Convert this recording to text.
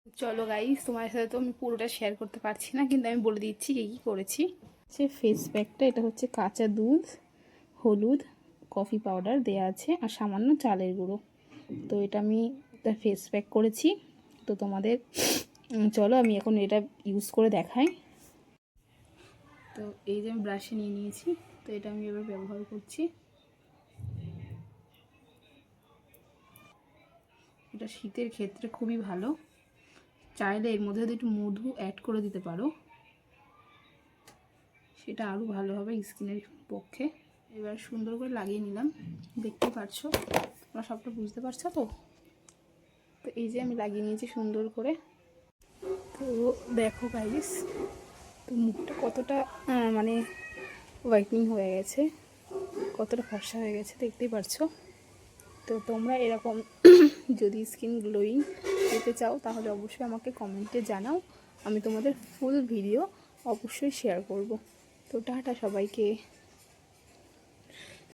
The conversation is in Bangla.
চলো গাইস, তোমার সাথে তো আমি পুরোটা শেয়ার করতে পারছি না, কিন্তু আমি বলে দিচ্ছি কী কী করেছি। সে ফেস প্যাকটা, এটা হচ্ছে কাঁচা দুধ, হলুদ, কফি পাউডার দেয়া আছে আর সামান্য চালের গুঁড়ো। তো এটা আমি একটা ফেস প্যাক করেছি। তো তোমাদের চলো আমি এখন এটা ইউজ করে দেখাই। তো এই যে আমি ব্রাশে নিয়ে নিয়েছি, তো এটা আমি এবার ব্যবহার করছি। এটা শীতের ক্ষেত্রে খুবই ভালো, চাইলে এর মধ্যে যদি একটু মধু অ্যাড করে দিতে পারো সেটা আরও ভালো হবে স্কিনের পক্ষে। এবার সুন্দর করে লাগিয়ে নিলাম, দেখতে পারছো তোমরা, সবটা বুঝতে পারছো তো। তো এই যে আমি লাগিয়ে নিয়েছি সুন্দর করে। তো দেখো গাইস, তো মুখটা কতটা মানে হোয়াইটনিং হয়ে গেছে, কতটা ফর্সা হয়ে গেছে দেখতেই পারছো। তো তোমরা এরকম যদি স্কিন গ্লোয়িং পেতে চাও তাহলে অবশ্যই আমাকে কমেন্টে জানাও, আমি তোমাদের ফুল ভিডিও অবশ্যই শেয়ার করব। তো টাটা সবাইকে।